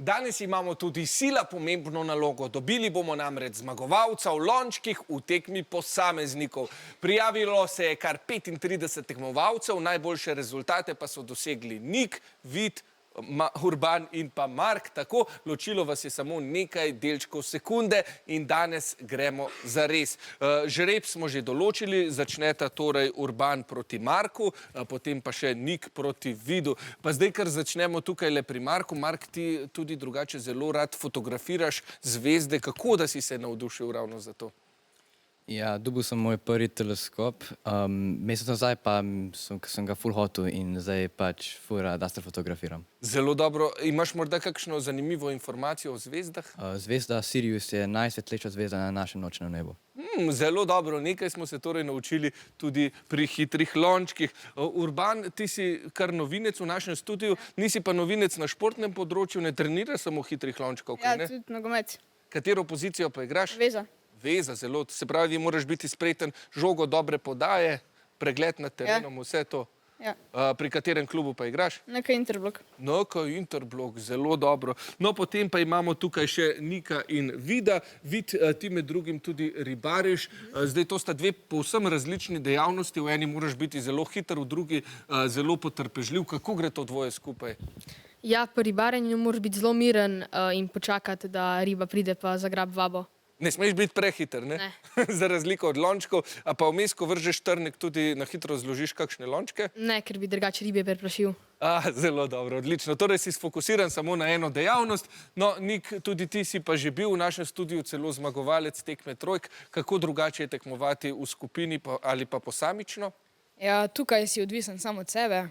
Danes imamo tudi sila pomembno nalogo. Dobili bomo namreč zmagovalca v lončkih v tekmi posameznikov. Prijavilo se je kar 35 tekmovalcev, najboljše rezultate pa so dosegli Nik, Vid, Urban in pa Mark. Tako, ločilo vas je samo nekaj delčkov sekunde in danes gremo za res. Žreb smo že določili, začneta torej Urban proti Marku, potem pa še Nik proti Vidu. Pa zdaj, ker začnemo tukaj le pri Marku. Mark, ti tudi drugače zelo rad fotografiraš zvezde. Kako da si se navdušil ravno za to? Ja, dobil sem moj prvi teleskop. Mesec nazaj pa sem ga ful hotel in zdaj pač ful rad, da se fotografiram. Zelo dobro. Imaš morda kakšno zanimivo informacijo o zvezdah? Zvezda Sirius je najsvetlejša zvezda na našem nočnem nebu. Zelo dobro. Nekaj smo se torej naučili tudi pri hitrih lončkih. Urban, ti si kar novinec v našem studiu, nisi pa novinec na športnem področju, ne treniraš samo hitrih lončkov, Ja, kaj ne? tudi nogomet. Katero pozicijo pa igraš? Veza. Veza, zelo. Se pravi, moraš biti spreten, žogo dobre podaje, pregled nad terenom, vse to. Ja. Pri katerem klubu pa igraš? Nekaj Interblok. No, kot Interblok, zelo dobro. No, potem pa imamo tukaj še Nika in Vida. Vid, ti med drugim tudi ribariš. Zdaj, to sta dve povsem različni dejavnosti. V eni moraš biti zelo hiter, v drugi zelo potrpežljiv. Kako gre to dvoje skupaj? Ja, pri ribarenju moraš biti zelo miren in počakati, da riba pride pa zagrab vabo. Ne smeš biti prehiter, ne? Ne. Za razliko od lončkov. A pa vmes, ko vržeš trnek, tudi na hitro zložiš kakšne lončke? Ne, ker bi drugače ribe preplašil. Zelo dobro, odlično. Torej si sfokusiran samo na eno dejavnost. No, Nik, tudi ti si pa že bil v našem studiu celo zmagovalec tekme trojk. Kako drugače je tekmovati v skupini ali pa posamično? Ja, tukaj si odvisen samo od sebe.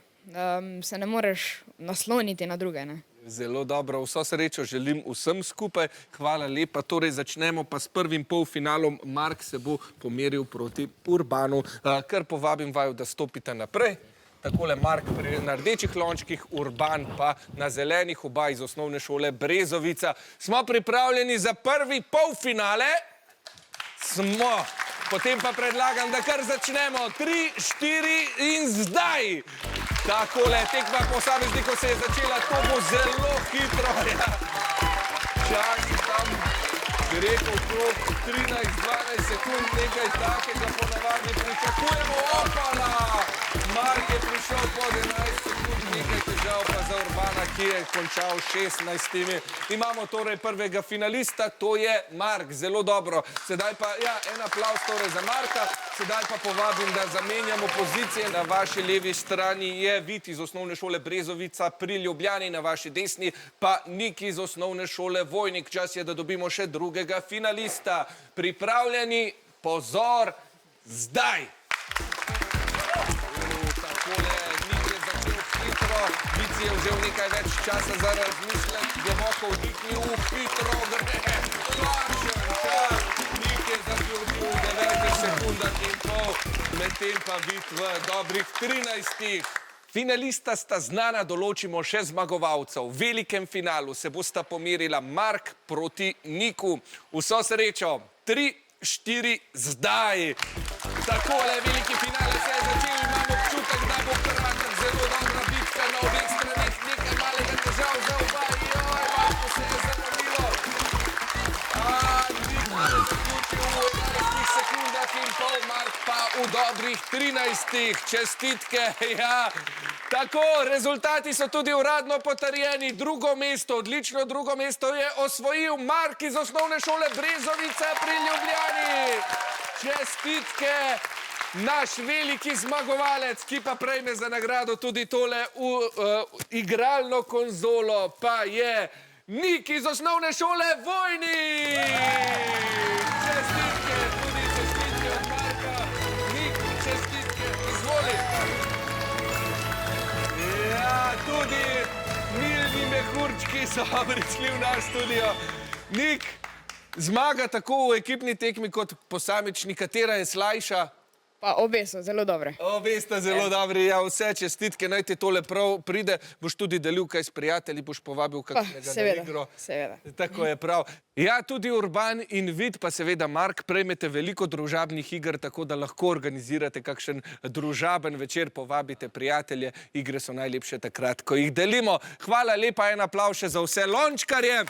Se ne moreš nasloniti na druge, ne? Zelo dobro, vso srečo želim vsem skupaj. Hvala lepa. Torej začnemo pa s prvim polfinalom. Mark se bo pomeril proti Urbanu. Kar povabim vaju, da stopite naprej. Takole Mark na rdečih lončkih, Urban pa na zelenih, oba iz osnovne šole Brezovica. Smo pripravljeni za prvi polfinale? Smo. Potem pa predlagam, da kar začnemo. 3, 4 in zdaj! Takole, tekma posameznikov se je začela, to bo zelo hitro. Čas tam, bi rekel, okrog 13-12 sekund, nekaj takega ponavadi pričakujemo. Opala! Mark je prišel pod 11 sekund, nekaj težav pa za Urbana, ki je končal 16. Imamo torej prvega finalista, to je Mark, zelo dobro. Sedaj pa, en aplavz torej za Marka. Sedaj pa povabim, da zamenjamo pozicije. Na vaši levi strani je Vid iz osnovne šole Brezovica pri Ljubljani, na vaši desni pa Nik iz osnovne šole Vojnik. Čas je, da dobimo še drugega finalista. Pripravljeni, pozor, zdaj! Takole, Nik je začel hitro, Vid si je vzel nekaj več časa za razmišljati, globoko vdihnil, hitro gre, končen čas, Nik je zaključil v 9 sekundah in pol, medtem pa Vid v dobrih 13. Finalista sta znana, določimo še zmagovalcev. V velikem finalu se bosta pomerila Mark proti Niku. Vso srečo, 3, 4, zdaj! Takole, veliki finale se je začel, imamo občutek, da bo kar zelo dobra bitka na obeh straneh, nekaj malega težav za oba, Marko se je zamorilo. Nik je zaključil v 11 sekundah in pol, Mark pa v dobrih 13. Čestitke, Tako, rezultati so tudi uradno potrjeni. Drugo mesto, odlično drugo mesto je osvojil Mark iz osnovne šole Brezovica pri Ljubljani. Čestitke, naš veliki zmagovalec, ki pa prejme za nagrado tudi tole igralno konzolo, pa je Nik iz osnovne šole Vojnik. Čestitke, tudi čestitke od Marka. Nik, čestitke, izvoli. Tudi milni mehurčki so prišli v naš studio. Nik, zmaga tako v ekipni tekmi kot posamični, katera je slajša? Pa obe so zelo dobre. Obe sta zelo dobri, ja, vse čestitke, naj ti tole prav pride, boš tudi delil kaj s prijatelji, boš povabil kakšnega na igro. Seveda. Tako je prav. Ja, tudi Urban in Vid, pa seveda Mark, prejmete veliko družabnih iger, tako da lahko organizirate kakšen družaben večer, povabite prijatelje, igre so najlepše takrat, ko jih delimo. Hvala lepa, en aplavz še za vse lončkarje.